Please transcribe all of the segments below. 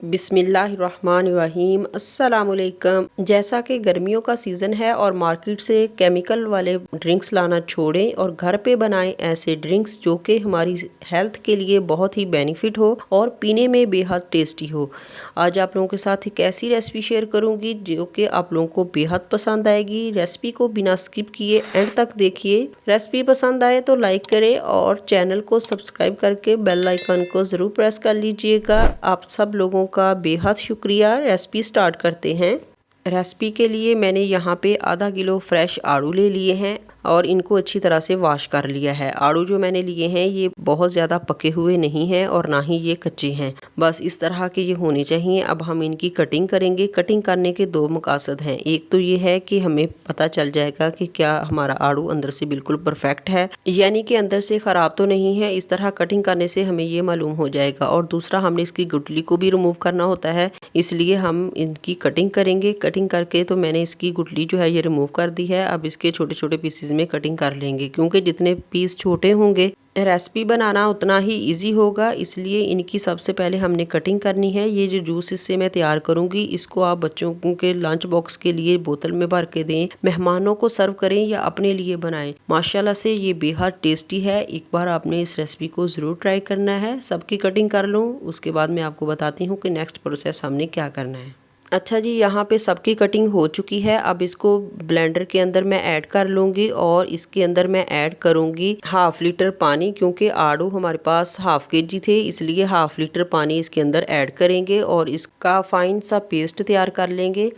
बिस्मिल्लाहिर्रहमानिर्रहीम अस्सलामुअलैकुम। जैसा कि गर्मियों का सीज़न है और मार्केट से केमिकल वाले ड्रिंक्स लाना छोड़ें और घर पे बनाएं ऐसे ड्रिंक्स जो कि हमारी हेल्थ के लिए बहुत ही बेनिफिट हो और पीने में बेहद टेस्टी हो। आज आप लोगों के साथ एक ऐसी रेसिपी शेयर करूंगी जो कि आप लोगों को बेहद पसंद आएगी। रेसिपी को बिना स्किप किए एंड तक देखिए। रेसिपी पसंद आए तो लाइक करें और चैनल को सब्सक्राइब करके बेल आइकन को ज़रूर प्रेस कर लीजिएगा। आप सब लोगों का बेहद शुक्रिया। रेसिपी स्टार्ट करते हैं। रेसिपी के लिए मैंने यहाँ पे आधा किलो फ्रेश आड़ू ले लिए हैं और इनको अच्छी तरह से वॉश कर लिया है। आड़ू जो मैंने लिए हैं ये बहुत ज़्यादा पके हुए नहीं हैं और ना ही ये कच्चे हैं, बस इस तरह के ये होने चाहिए। अब हम इनकी कटिंग करेंगे। कटिंग करने के दो मकसद हैं। एक तो ये है कि हमें पता चल जाएगा कि क्या हमारा आड़ू अंदर से बिल्कुल परफेक्ट है, यानी कि अंदर से ख़राब तो नहीं है। इस तरह कटिंग करने से हमें ये मालूम हो जाएगा। और दूसरा, हमने इसकी गुठली को भी रिमूव करना होता है, इसलिए हम इनकी कटिंग करेंगे। कटिंग करके तो मैंने इसकी गुठली जो है ये रिमूव कर दी है। अब इसके छोटे छोटे पीसेस में कटिंग कर लेंगे, क्योंकि जितने पीस छोटे होंगे रेसिपी बनाना उतना ही इजी होगा, इसलिए इनकी सबसे पहले हमने कटिंग करनी है। ये जो जूस इससे मैं तैयार करूंगी, इसको आप बच्चों के लंच बॉक्स के लिए बोतल में भर के दें, मेहमानों को सर्व करें या अपने लिए बनाएं। माशाल्लाह से ये बेहद टेस्टी है। एक बार आपने इस रेसिपी को ज़रूर ट्राई करना है। सबकी कटिंग कर लूँ, उसके बाद मैं आपको बताती हूँ कि नेक्स्ट प्रोसेस हमने क्या करना है। अच्छा जी, यहाँ पे सबकी कटिंग हो चुकी है। अब इसको ब्लेंडर के अंदर मैं ऐड कर लूँगी और इसके अंदर मैं ऐड करूँगी हाफ लीटर पानी, क्योंकि आड़ू हमारे पास हाफ केजी थे, इसलिए हाफ लीटर पानी इसके अंदर ऐड करेंगे और इसका फाइन सा पेस्ट तैयार कर लेंगे।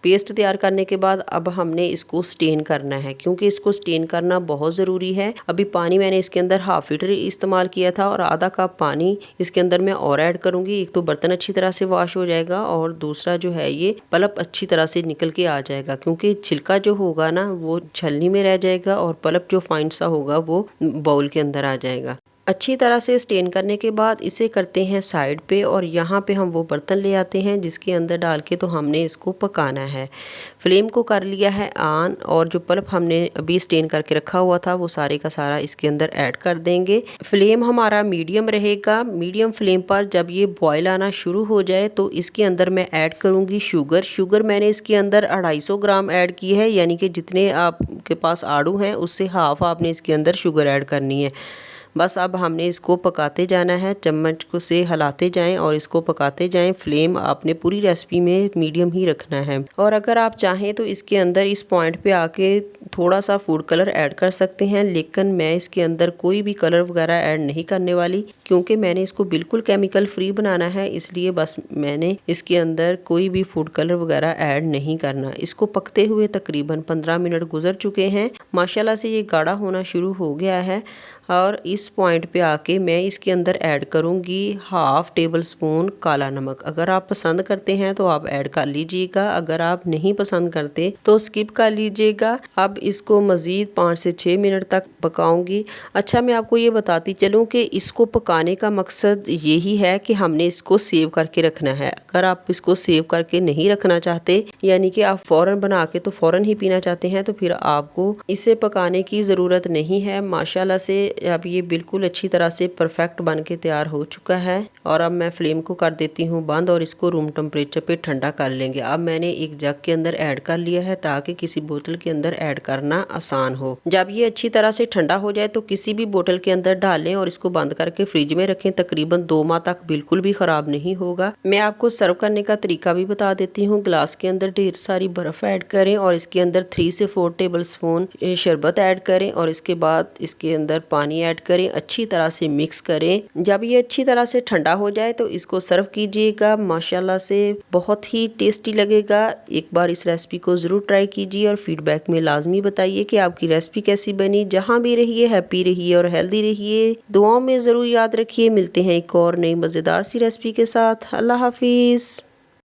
पेस्ट तैयार करने के बाद अब हमने इसको स्टेन करना है, क्योंकि इसको स्टेन करना बहुत ज़रूरी है। अभी पानी मैंने इसके अंदर हाफ लीटर इस्तेमाल किया था और आधा कप पानी इसके अंदर मैं और ऐड करूँगी। एक तो बर्तन अच्छी तरह से वॉश हो जाएगा और दूसरा जो है ये पल्प अच्छी तरह से निकल के आ जाएगा, क्योंकि छिलका जो होगा ना वो छलनी में रह जाएगा और पल्प जो फाइन सा होगा वो बाउल के अंदर आ जाएगा। अच्छी तरह से स्टेन करने के बाद इसे करते हैं साइड पे और यहाँ पे हम वो बर्तन ले आते हैं जिसके अंदर डाल के तो हमने इसको पकाना है। फ्लेम को कर लिया है ऑन और जो पल्प हमने अभी स्टेन करके रखा हुआ था वो सारे का सारा इसके अंदर ऐड कर देंगे। फ्लेम हमारा मीडियम रहेगा। मीडियम फ्लेम पर जब ये बॉयल आना शुरू हो जाए तो इसके अंदर मैं ऐड करूँगी शुगर। शुगर मैंने इसके अंदर 250 ग्राम ऐड की है, यानी कि जितने आपके पास आड़ू हैं उससे हाफ आपने इसके अंदर शुगर ऐड करनी है। बस अब हमने इसको पकाते जाना है, चम्मच को से हिलाते जाएं और इसको पकाते जाएं। फ्लेम आपने पूरी रेसिपी में मीडियम ही रखना है। और अगर आप चाहें तो इसके अंदर इस पॉइंट पे आके थोड़ा सा फूड कलर ऐड कर सकते हैं, लेकिन मैं इसके अंदर कोई भी कलर वगैरह ऐड नहीं करने वाली, क्योंकि मैंने इसको बिल्कुल केमिकल फ्री बनाना है। इसलिए बस मैंने इसके अंदर कोई भी फूड कलर वगैरह ऐड नहीं करना। इसको पकते हुए तकरीबन 15 मिनट गुजर चुके हैं। माशाल्लाह से ये गाढ़ा होना शुरू हो गया है और इस पॉइंट पे आके मैं इसके अंदर ऐड करूँगी हाफ टेबल स्पून काला नमक। अगर आप पसंद करते हैं तो आप ऐड कर लीजिएगा, अगर आप नहीं पसंद करते तो स्किप कर लीजिएगा। अब इसको मज़ीद 5 से 6 मिनट तक पकाऊंगी। अच्छा, मैं आपको ये बताती चलूँ कि इसको पकाने का मकसद यही है कि हमने इसको सेव करके रखना है। अगर आप इसको सेव करके नहीं रखना चाहते, यानी कि आप फ़ौरन बना के तो फ़ौरन ही पीना चाहते हैं, तो फिर आपको इसे पकाने की ज़रूरत नहीं है। माशाल्लाह से अब ये बिल्कुल अच्छी तरह से परफेक्ट बन के तैयार हो चुका है। और अब मैं फ्लेम को कर देती हूँ बंद और इसको रूम टेम्परेचर पे ठंडा कर लेंगे। अब मैंने एक जग के अंदर ऐड कर लिया है ताकि किसी बोतल के अंदर ऐड करना आसान हो। जब ये अच्छी तरह से ठंडा हो जाए तो किसी भी बोतल के अंदर डाल लें और इसको बंद करके फ्रिज में रखें। तकरीबन 2 माह तक बिल्कुल भी ख़राब नहीं होगा। मैं आपको सर्व करने का तरीका भी बता देती हूँ। ग्लास के अंदर ढेर सारी बर्फ़ ऐड करें और इसके अंदर 3 से 4 टेबल स्पून शरबत ऐड करें और इसके बाद इसके अंदर पानी ऐड करें, अच्छी तरह से मिक्स करें। जब ये अच्छी तरह से ठंडा हो जाए तो इसको सर्व कीजिएगा। माशाल्लाह से बहुत ही टेस्टी लगेगा। एक बार इस रेसिपी को ज़रूर ट्राई कीजिए और फीडबैक में लाजमी बताइए कि आपकी रेसिपी कैसी बनी। जहाँ भी रहिए हैप्पी रहिए और हेल्दी रहिए। दुआओं में ज़रूर याद रखिए। मिलते हैं एक और नई मज़ेदार सी रेसिपी के साथ। अल्लाह हाफिज़।